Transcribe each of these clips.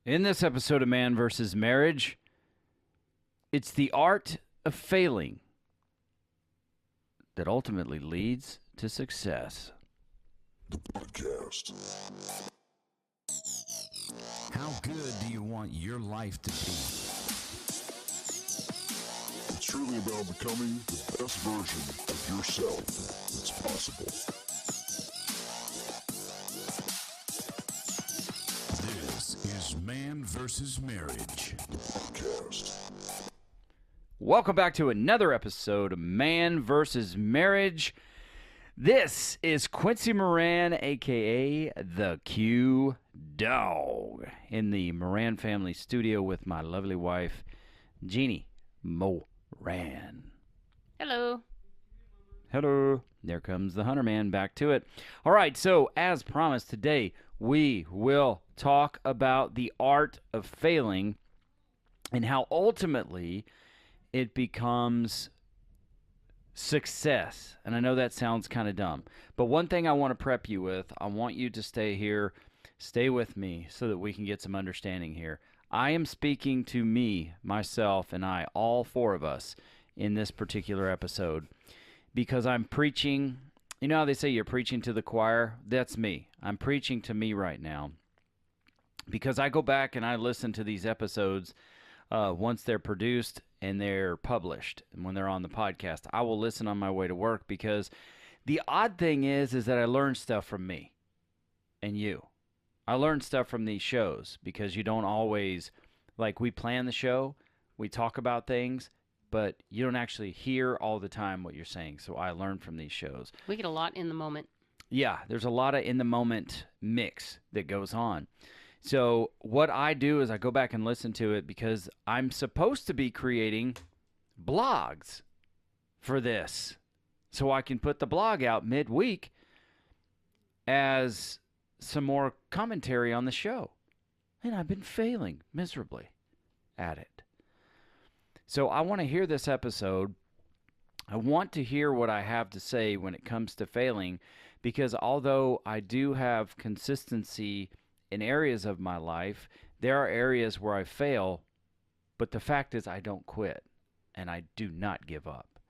In this episode of Man vs. Marriage, it's the art of failing that ultimately leads to success. The podcast. How good do you want your life to be? It's truly about becoming the best version of yourself that's possible. This is Man vs. Marriage. The podcast. Welcome back to another episode of Man vs. Marriage. This is Quincy Moran, a.k.a. the Q Dog, in the Moran family studio with my lovely wife, Jeannie Moran. Hello. Hello. There comes the Hunter Man back to it. All right, so as promised, today we will talk about the art of failing and how ultimately it becomes success. And I know that sounds kind of dumb, but one thing I want to prep you with, I want you to stay here, stay with me so that we can get some understanding here. I am speaking to me, myself, and I, all four of us in this particular episode, because I'm preaching. You know how they say you're preaching to the choir? That's me. I'm preaching to me right now because I go back and I listen to these episodes once they're produced and they're published, and when they're on the podcast. I will listen on my way to work because the odd thing is that I learn stuff from me and you. I learn stuff from these shows because you don't always, like, we plan the show, we talk about things, but you don't actually hear all the time what you're saying. So I learn from these shows. We get a lot in the moment. Yeah, there's a lot of in-the-moment mix that goes on. So what I do is I go back and listen to it because I'm supposed to be creating blogs for this. So I can put the blog out midweek as some more commentary on the show. And I've been failing miserably at it. So I want to hear this episode. I want to hear what I have to say when it comes to failing, because although I do have consistency in areas of my life, there are areas where I fail, but the fact is I don't quit and I do not give up.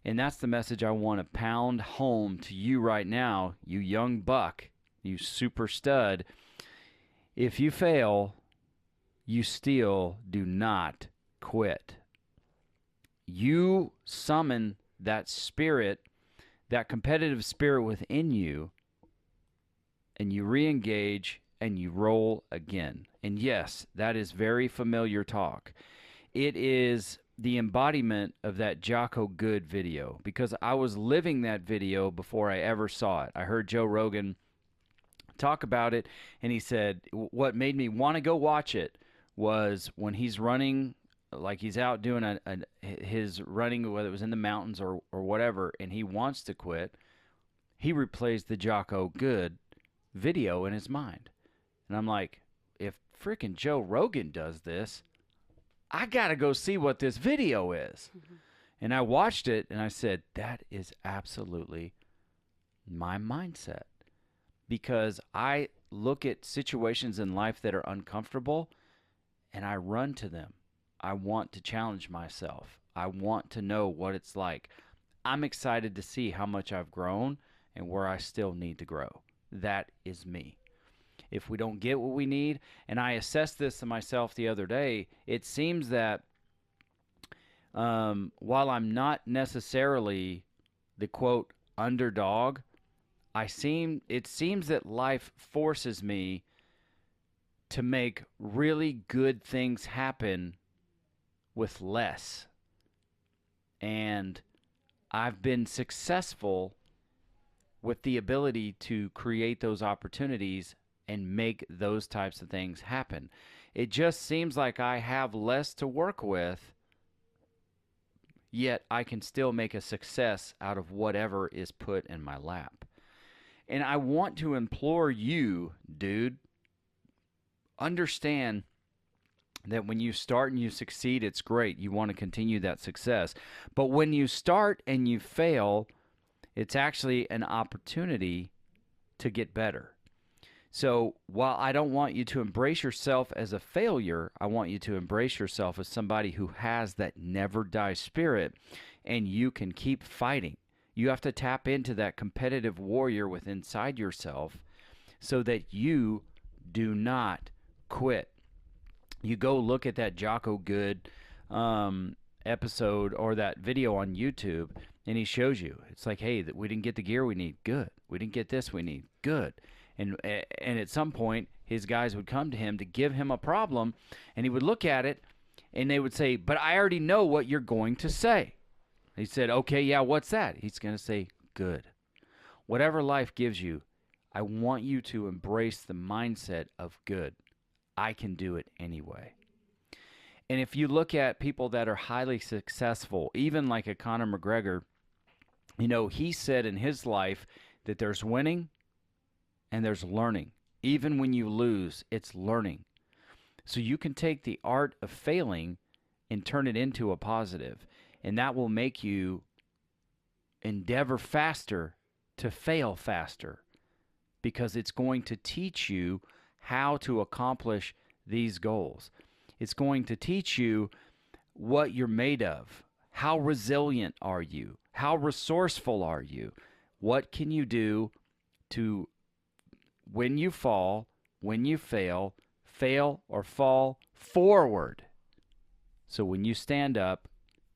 And that's the message I want to pound home to you right now, you young buck, you super stud. If you fail, you still do not quit. You summon that spirit, that competitive spirit within you, and you re-engage and you roll again. And yes, that is very familiar talk. It is the embodiment of that Jocko Good video, because I was living that video before I ever saw it. I heard Joe Rogan talk about it, and he said what made me want to go watch it was when he's running, like he's out doing his running, whether it was in the mountains or whatever, and he wants to quit, he replays the Jocko Good video in his mind. And I'm like, if freaking Joe Rogan does this, I got to go see what this video is. Mm-hmm. And I watched it, and I said, that is absolutely my mindset. Because I look at situations in life that are uncomfortable, and I run to them. I want to challenge myself. I want to know what it's like. I'm excited to see how much I've grown and where I still need to grow. That is me. If we don't get what we need, and I assessed this to myself the other day, it seems that while I'm not necessarily the, quote, underdog, it seems that life forces me to make really good things happen with less. And I've been successful with the ability to create those opportunities and make those types of things happen. It just seems like I have less to work with, yet I can still make a success out of whatever is put in my lap. And I want to implore you, dude, understand that when you start and you succeed, it's great. You want to continue that success. But when you start and you fail, it's actually an opportunity to get better. So while I don't want you to embrace yourself as a failure, I want you to embrace yourself as somebody who has that never die spirit, and you can keep fighting. You have to tap into that competitive warrior within inside yourself so that you do not quit. You go look at that Jocko Good episode or that video on YouTube, and he shows you. It's like, hey, we didn't get the gear we need. Good. We didn't get this we need. Good. And at some point, his guys would come to him to give him a problem, and he would look at it, and they would say, but I already know what you're going to say. He said, okay, yeah, what's that? He's going to say, good. Whatever life gives you, I want you to embrace the mindset of good. I can do it anyway. And if you look at people that are highly successful, even like a Conor McGregor, you know, he said in his life that there's winning and there's learning. Even when you lose, it's learning. So you can take the art of failing and turn it into a positive. And that will make you endeavor faster to fail faster, because it's going to teach you how to accomplish these goals. It's going to teach you what you're made of. How resilient are you? How resourceful are you? What can you do to, when you fall, when you fail or fall forward? So when you stand up,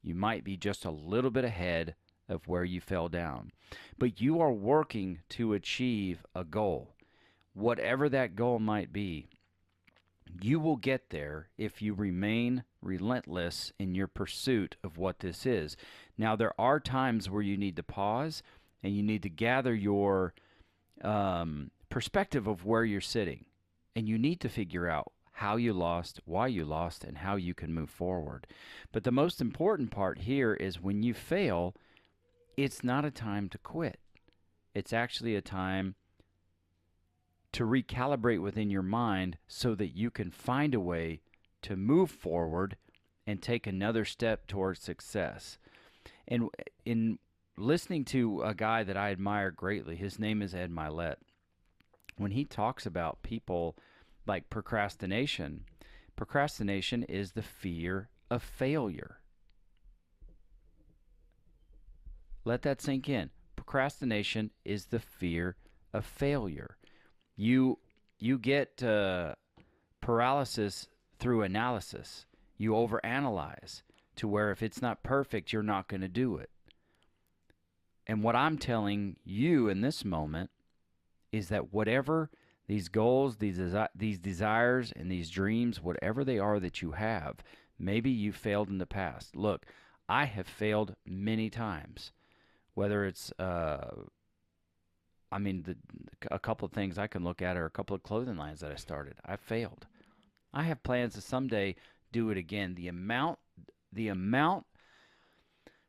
you might be just a little bit ahead of where you fell down. But you are working to achieve a goal. Whatever that goal might be, you will get there if you remain relentless in your pursuit of what this is. Now, there are times where you need to pause and you need to gather your perspective of where you're sitting. And you need to figure out how you lost, why you lost, and how you can move forward. But the most important part here is when you fail, it's not a time to quit. It's actually a time to recalibrate within your mind so that you can find a way to move forward and take another step towards success. And in listening to a guy that I admire greatly, his name is Ed Milet. When he talks about people like procrastination is the fear of failure. Let that sink in. Procrastination is the fear of failure. You get paralysis through analysis. You overanalyze to where if it's not perfect, you're not going to do it. And what I'm telling you in this moment is that whatever these goals, these desires, and these dreams, whatever they are that you have, maybe you failed in the past. Look, I have failed many times. Whether it's, a couple of things I can look at are a couple of clothing lines that I started. I failed. I have plans to someday do it again. The amount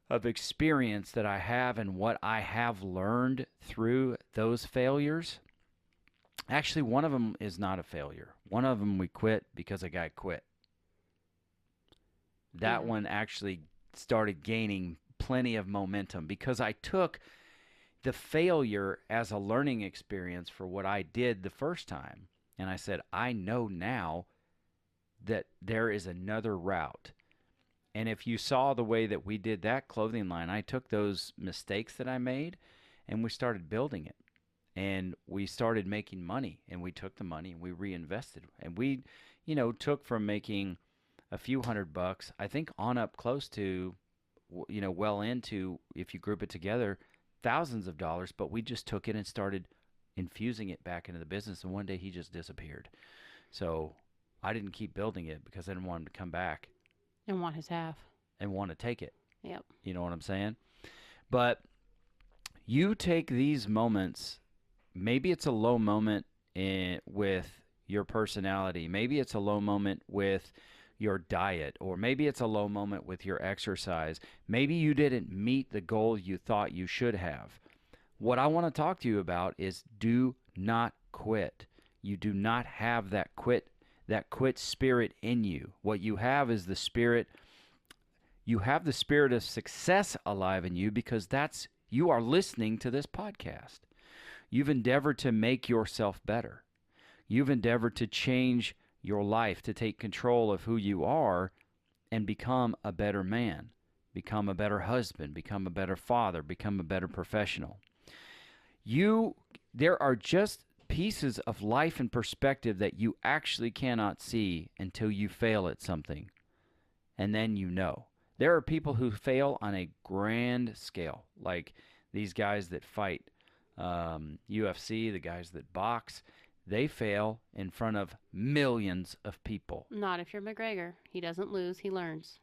of experience that I have and what I have learned through those failures. Actually, one of them is not a failure. One of them we quit because a guy quit. That one actually started gaining plenty of momentum because I took the failure as a learning experience for what I did the first time. And I said, I know now that there is another route. And if you saw the way that we did that clothing line, I took those mistakes that I made and we started building it. And we started making money, and we took the money and we reinvested. And we, took from making a few $100, I think on up close to, well into, if you group it together, thousands of dollars. But we just took it and started infusing it back into the business. And one day he just disappeared. So I didn't keep building it because I didn't want him to come back. And want his half. And want to take it. Yep. You know what I'm saying? But you take these moments. Maybe it's a low moment with your personality. Maybe it's a low moment with your diet, or maybe it's a low moment with your exercise. Maybe you didn't meet the goal you thought you should have. What I want to talk to you about is do not quit. You do not have that quit spirit in you. What you have is the spirit. You have the spirit of success alive in you because you are listening to this podcast. You've endeavored to make yourself better. You've endeavored to change your life, to take control of who you are and become a better man, become a better husband, become a better father, become a better professional. There are just pieces of life and perspective that you actually cannot see until you fail at something. And then you know. There are people who fail on a grand scale, like these guys that fight UFC, the guys that box. They fail in front of millions of people. Not if you're McGregor. He doesn't lose, he learns.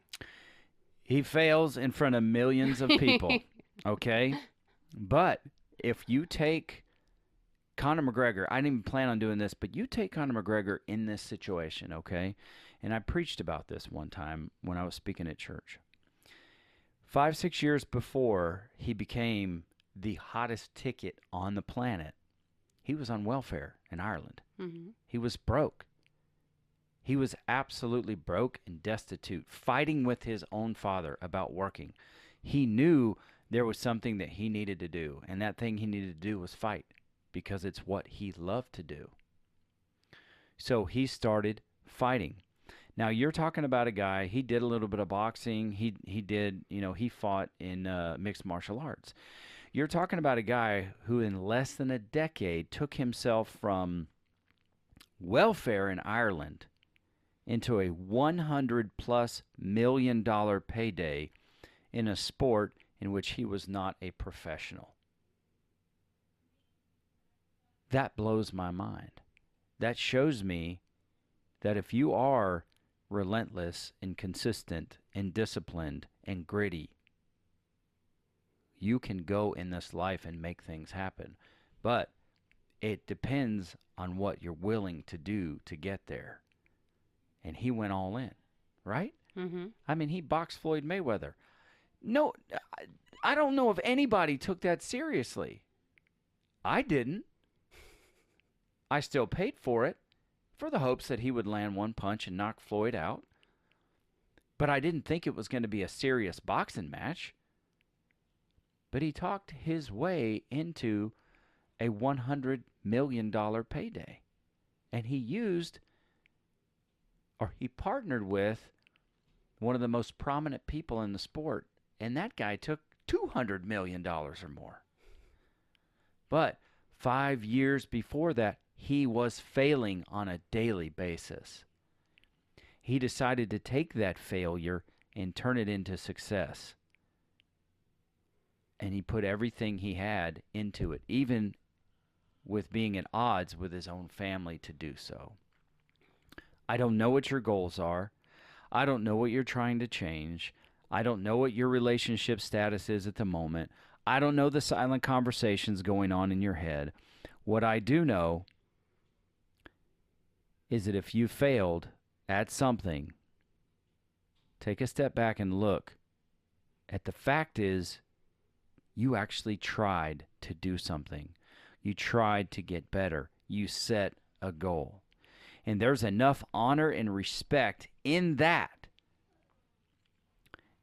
He fails in front of millions of people, okay? But if you take Conor McGregor, I didn't even plan on doing this, but you take Conor McGregor in this situation, okay? And I preached about this one time when I was speaking at church. 5-6 years before he became the hottest ticket on the planet, he was on welfare in Ireland. Mm-hmm. He was broke. He was absolutely broke and destitute, fighting with his own father about working. He knew there was something that he needed to do, and that thing he needed to do was fight because it's what he loved to do. So he started fighting. Now, you're talking about a guy, he did a little bit of boxing. He did, he fought in mixed martial arts. You're talking about a guy who in less than a decade took himself from welfare in Ireland into a $100+ million payday in a sport in which he was not a professional. That blows my mind. That shows me that if you are relentless and consistent and disciplined and gritty, you can go in this life and make things happen. But it depends on what you're willing to do to get there. And he went all in, right? Mm-hmm. I mean, he boxed Floyd Mayweather. No, I don't know if anybody took that seriously. I didn't. I still paid for it, for the hopes that he would land one punch and knock Floyd out. But I didn't think it was going to be a serious boxing match. But he talked his way into a $100 million payday. And he partnered with one of the most prominent people in the sport. And that guy took $200 million or more. But 5 years before that, he was failing on a daily basis. He decided to take that failure and turn it into success. And he put everything he had into it, even with being at odds with his own family to do so. I don't know what your goals are. I don't know what you're trying to change. I don't know what your relationship status is at the moment. I don't know the silent conversations going on in your head. What I do know is that if you failed at something, take a step back and look at the fact is you actually tried to do something. You tried to get better. You set a goal. And there's enough honor and respect in that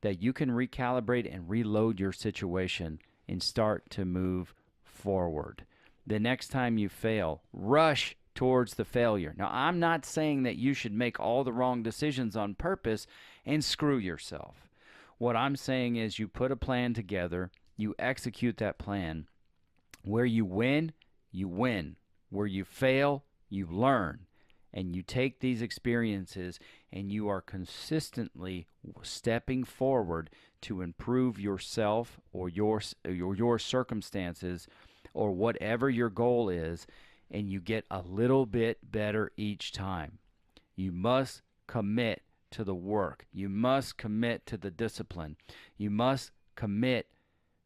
you can recalibrate and reload your situation and start to move forward. The next time you fail, rush towards the failure. Now, I'm not saying that you should make all the wrong decisions on purpose and screw yourself. What I'm saying is you put a plan together, you execute that plan. Where you win, you win. Where you fail, you learn. And you take these experiences and you are consistently stepping forward to improve yourself or your circumstances or whatever your goal is, and you get a little bit better each time. You must commit to the work. You must commit to the discipline. You must commit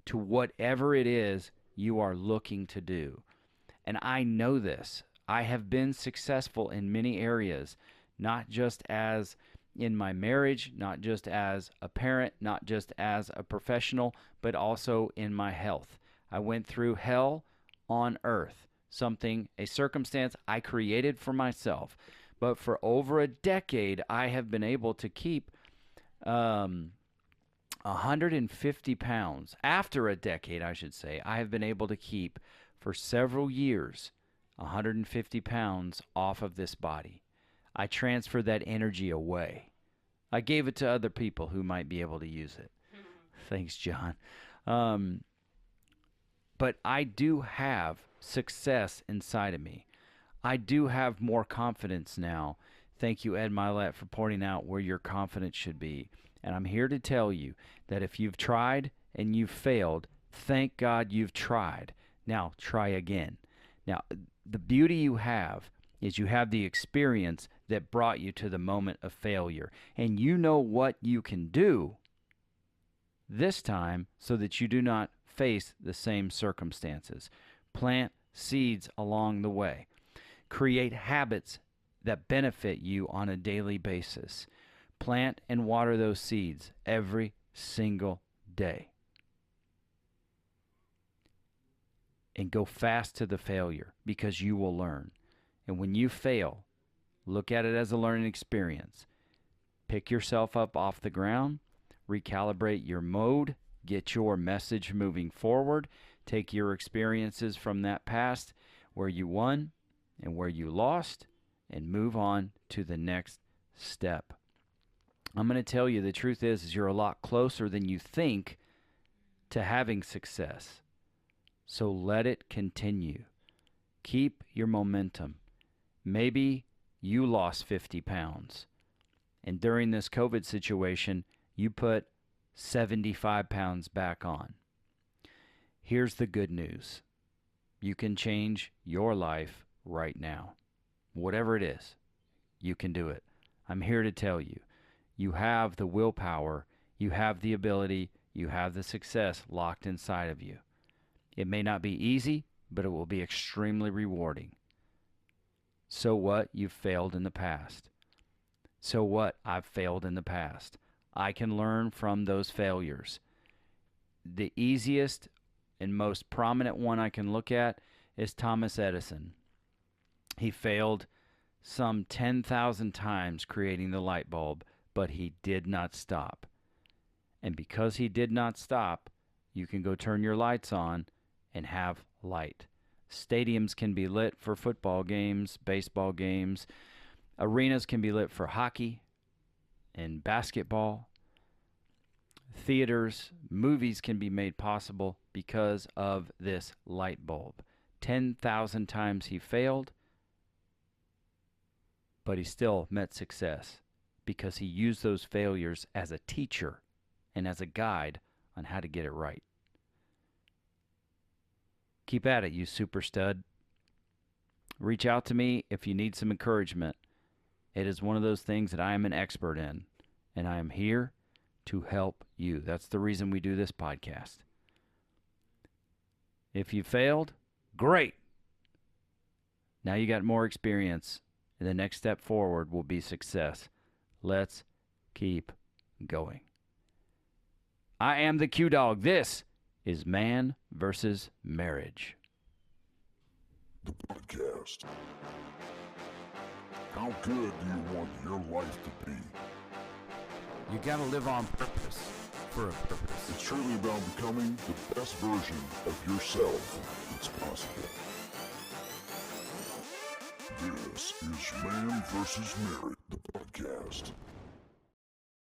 to whatever it is you are looking to do. And I know this. I have been successful in many areas, not just as in my marriage, not just as a parent, not just as a professional, but also in my health. I went through hell on earth, a circumstance I created for myself. But for over a decade, I have been able to keep 150 pounds. After a decade, I should say, I have been able to keep for several years 150 pounds off of this body. I transferred that energy away. I gave it to other people who might be able to use it. Thanks, John. But I do have success inside of me. I do have more confidence now. Thank you, Ed Milet, for pointing out where your confidence should be. And I'm here to tell you that if you've tried and you've failed, thank God you've tried. Now, try again. Now, the beauty you have is you have the experience that brought you to the moment of failure. And you know what you can do this time so that you do not face the same circumstances. Plant seeds along the way. Create habits that benefit you on a daily basis. Plant and water those seeds every single day. And go fast to the failure because you will learn. And when you fail, look at it as a learning experience. Pick yourself up off the ground, recalibrate your mode, get your message moving forward, take your experiences from that past where you won and where you lost, and move on to the next step. I'm going to tell you the truth is you're a lot closer than you think to having success. So let it continue. Keep your momentum. Maybe you lost 50 pounds. And during this COVID situation, you put 75 pounds back on. Here's the good news. You can change your life right now. Whatever it is, you can do it. I'm here to tell you. You have the willpower, you have the ability, you have the success locked inside of you. It may not be easy, but it will be extremely rewarding. So what? You've failed in the past. So what? I've failed in the past. I can learn from those failures. The easiest and most prominent one I can look at is Thomas Edison. He failed some 10,000 times creating the light bulb, but he did not stop. And because he did not stop, you can go turn your lights on and have light. Stadiums can be lit for football games, baseball games. Arenas can be lit for hockey and basketball. Theaters, movies can be made possible because of this light bulb. 10,000 times he failed, but he still met success because he used those failures as a teacher and as a guide on how to get it right. Keep at it, you super stud. Reach out to me if you need some encouragement. It is one of those things that I am an expert in, and I am here to help you. That's the reason we do this podcast. If you failed, great. Now you got more experience, and the next step forward will be success. Let's keep going. I am the Q Dog. This is Man versus Marriage. The podcast. How good do you want your life to be? You gotta live on purpose, for a purpose. It's truly about becoming the best version of yourself that's possible. This is Man vs. Marriage, the podcast.